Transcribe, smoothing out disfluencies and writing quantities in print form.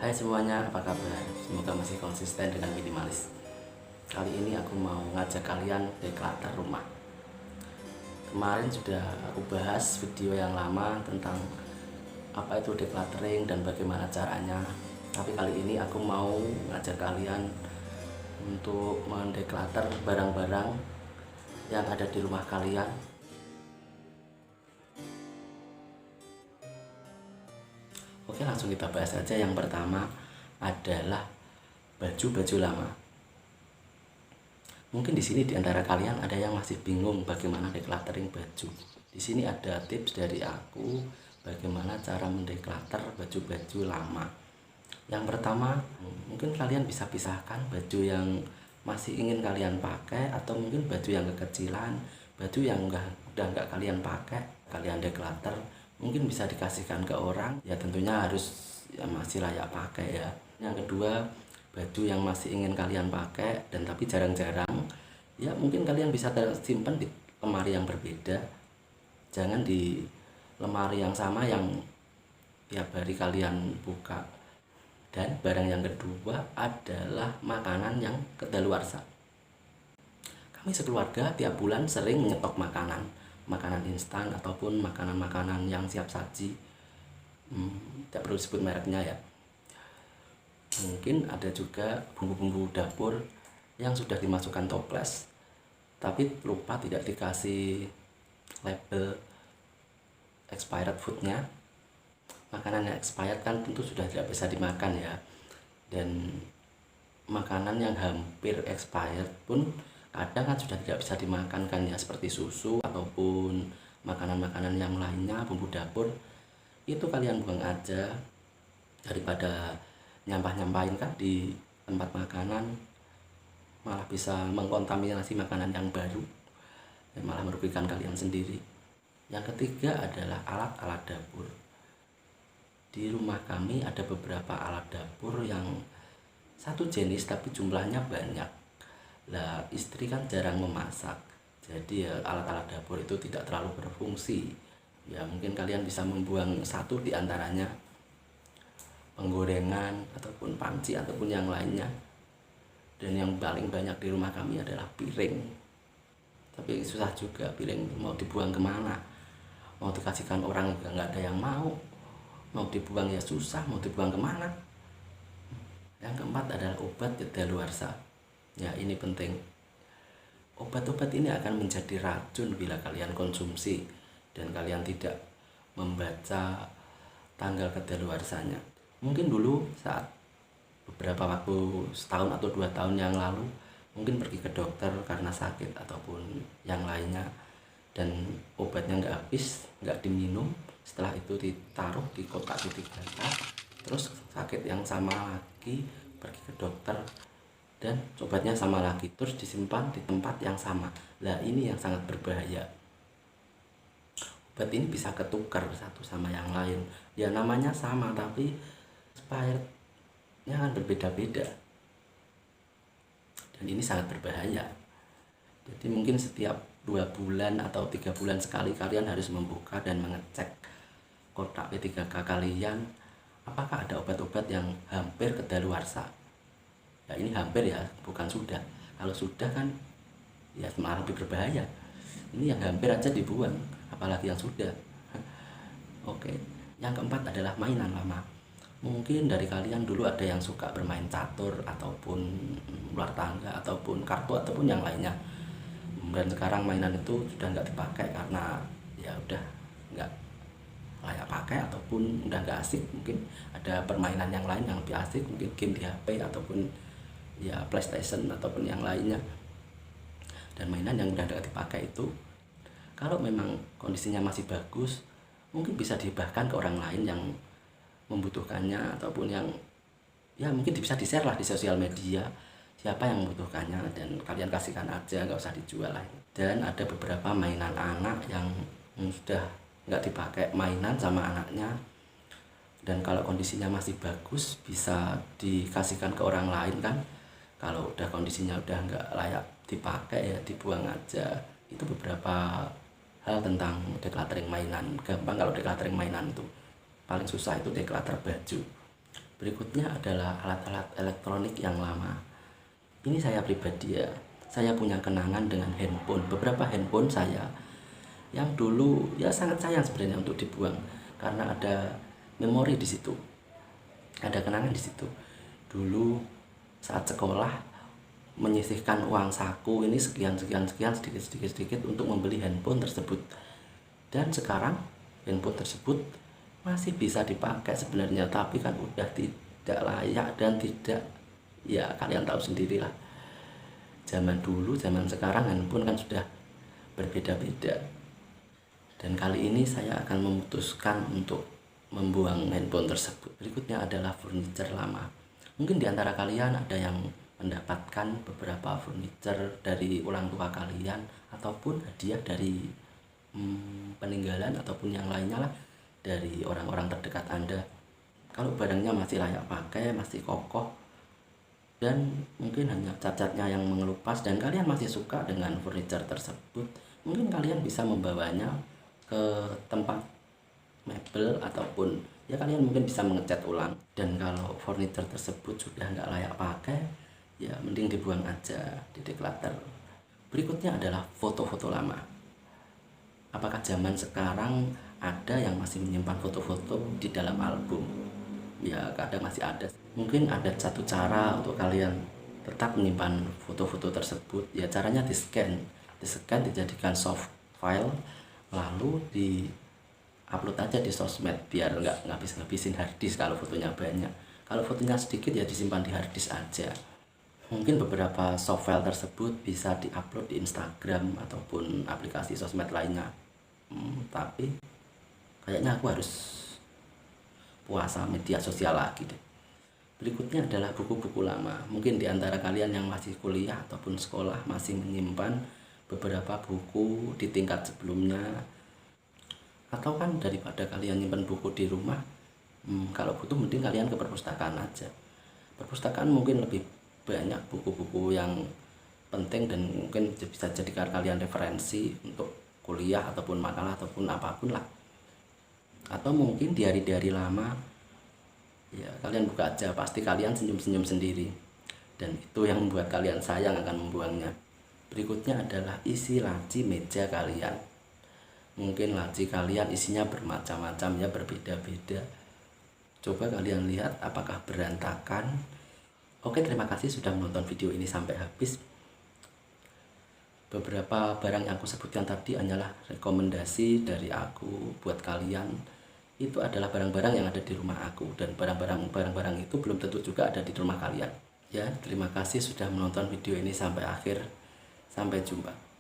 Hai semuanya, apa kabar? Semoga masih konsisten dengan minimalis. Kali ini aku mau ngajak kalian declutter rumah. Kemarin sudah aku bahas video yang lama tentang apa itu decluttering dan bagaimana caranya. Tapi kali ini aku mau ngajak kalian untuk mendeclutter barang-barang yang ada di rumah kalian. Oke, langsung kita bahas aja. Yang pertama adalah baju-baju lama. Mungkin di sini di antara kalian ada yang masih bingung bagaimana decluttering baju. Di sini ada tips dari aku bagaimana cara mendeclutter baju-baju lama. Yang pertama, mungkin kalian bisa pisahkan baju yang masih ingin kalian pakai atau mungkin baju yang kekecilan, baju yang udah nggak kalian pakai, kalian declutter. Mungkin bisa dikasihkan ke orang, ya tentunya harus ya masih layak pakai ya. Yang kedua, baju yang masih ingin kalian pakai dan tapi jarang-jarang, ya mungkin kalian bisa simpan di lemari yang berbeda, jangan di lemari yang sama yang tiap hari kalian buka. Dan barang yang kedua adalah makanan yang kedaluarsa. Kami sekeluarga tiap bulan sering menyetok makanan instan ataupun makanan-makanan yang siap saji. Tidak perlu disebut mereknya ya. Mungkin ada juga bumbu-bumbu dapur yang sudah dimasukkan toples tapi lupa tidak dikasih label expired foodnya. Makanan yang expired kan tentu sudah tidak bisa dimakan ya, dan makanan yang hampir expired pun kadang kan sudah tidak bisa dimakan kan ya, seperti susu ataupun makanan-makanan yang lainnya, bumbu dapur itu kalian buang aja daripada nyampah-nyampahin kan di tempat makanan, malah bisa mengkontaminasi makanan yang baru dan malah merugikan kalian sendiri. Yang ketiga adalah alat-alat dapur. Di rumah kami ada beberapa alat dapur yang satu jenis tapi jumlahnya banyak. Lah istri kan jarang memasak, jadi ya alat-alat dapur itu tidak terlalu berfungsi. Ya mungkin kalian bisa membuang satu di antaranya, penggorengan ataupun panci ataupun yang lainnya. Dan yang paling banyak di rumah kami adalah piring. Tapi susah juga, piring mau dibuang kemana, mau dikasihkan orang juga nggak ada yang mau dibuang ya susah, mau dibuang kemana. Yang keempat adalah obat kedaluarsa. Ya ini penting. Obat-obat ini akan menjadi racun bila kalian konsumsi dan kalian tidak membaca tanggal kedaluarsanya. Mungkin dulu saat beberapa waktu, setahun atau 2 tahun yang lalu, mungkin pergi ke dokter karena sakit ataupun yang lainnya dan obatnya nggak habis, nggak diminum, setelah itu ditaruh di kotak titik data, terus sakit yang sama lagi, pergi ke dokter dan obatnya sama lagi, terus disimpan di tempat yang sama. Lah ini yang sangat berbahaya. Obat ini bisa ketukar satu sama yang lain, ya namanya sama tapi expirednya kan berbeda-beda, dan ini sangat berbahaya. Jadi mungkin setiap 2 bulan atau 3 bulan sekali kalian harus membuka dan mengecek kotak P3K kalian, apakah ada obat-obat yang hampir kedaluarsa. Ya ini hampir ya, bukan sudah. Kalau sudah kan ya malah lebih berbahaya. Ini yang hampir aja dibuang, apalagi yang sudah. Oke. Yang keempat adalah mainan lama. Mungkin dari kalian dulu ada yang suka bermain catur ataupun ular tangga ataupun kartu ataupun yang lainnya, dan sekarang mainan itu sudah nggak dipakai karena ya udah nggak layak pakai ataupun udah nggak asik. Mungkin ada permainan yang lain yang lebih asik, mungkin game di HP ataupun ya PlayStation ataupun yang lainnya. Dan mainan yang udah nggak dipakai itu, kalau memang kondisinya masih bagus, mungkin bisa dihibahkan ke orang lain yang membutuhkannya ataupun yang ya mungkin bisa di-share lah di sosial media, siapa yang membutuhkannya, dan kalian kasihkan aja, nggak usah dijual lah. Dan ada beberapa mainan anak yang sudah nggak dipakai mainan sama anaknya, dan kalau kondisinya masih bagus bisa dikasihkan ke orang lain kan. Kalau udah kondisinya udah nggak layak dipakai ya dibuang aja. Itu beberapa hal tentang decluttering mainan. Gampang kalau decluttering mainan itu. Paling susah itu declutter baju. Berikutnya adalah alat-alat elektronik yang lama. Ini saya pribadi ya, saya punya kenangan dengan handphone. Beberapa handphone saya yang dulu ya sangat sayang sebenarnya untuk dibuang karena ada memori di situ, ada kenangan di situ. Dulu saat sekolah menyisihkan uang saku ini sekian sedikit untuk membeli handphone tersebut, dan sekarang handphone tersebut masih bisa dipakai sebenarnya, tapi kan udah tidak layak dan tidak, ya kalian tahu sendirilah, zaman dulu zaman sekarang handphone kan sudah berbeda-beda. Dan kali ini saya akan memutuskan untuk membuang handphone tersebut. Berikutnya adalah furniture lama. Mungkin di antara kalian ada yang mendapatkan beberapa furniture dari ulang tua kalian ataupun hadiah dari peninggalan ataupun yang lainnya lah, dari orang-orang terdekat Anda. Kalau barangnya masih layak pakai, masih kokoh, dan mungkin hanya cacatnya yang mengelupas dan kalian masih suka dengan furniture tersebut, mungkin kalian bisa membawanya ke tempat mebel ataupun ya kalian mungkin bisa mengecat ulang. Dan kalau furniture tersebut sudah nggak layak pakai, ya mending dibuang aja, di declutter. Berikutnya adalah foto-foto lama. Apakah zaman sekarang ada yang masih menyimpan foto-foto di dalam album? Ya kadang masih ada. Mungkin ada satu cara untuk kalian tetap menyimpan foto-foto tersebut. Ya caranya di scan dijadikan soft file, lalu di upload aja di sosmed biar nggak ngabisin hard disk kalau fotonya banyak. Kalau fotonya sedikit ya disimpan di hard disk aja. Mungkin beberapa soft file tersebut bisa diupload di Instagram ataupun aplikasi sosmed lainnya. Tapi kayaknya aku harus puasa media sosial lagi deh. Berikutnya adalah buku-buku lama. Mungkin di antara kalian yang masih kuliah ataupun sekolah masih menyimpan beberapa buku di tingkat sebelumnya, atau kan daripada kalian nyimpan buku di rumah, kalau butuh mending kalian ke perpustakaan aja. Perpustakaan mungkin lebih banyak buku-buku yang penting dan mungkin bisa jadikan kalian referensi untuk kuliah ataupun makalah ataupun apapun lah. Atau mungkin diari-diari lama, ya kalian buka aja, pasti kalian senyum-senyum sendiri, dan itu yang membuat kalian sayang akan membuangnya. Berikutnya adalah isi laci meja kalian. Mungkin laci kalian isinya bermacam-macam ya, berbeda-beda. Coba kalian lihat apakah berantakan. Oke, terima kasih sudah menonton video ini sampai habis. Beberapa barang yang aku sebutkan tadi hanyalah rekomendasi dari aku buat kalian. Itu adalah barang-barang yang ada di rumah aku, dan barang-barang itu belum tentu juga ada di rumah kalian. Ya, terima kasih sudah menonton video ini sampai akhir. Sampai jumpa.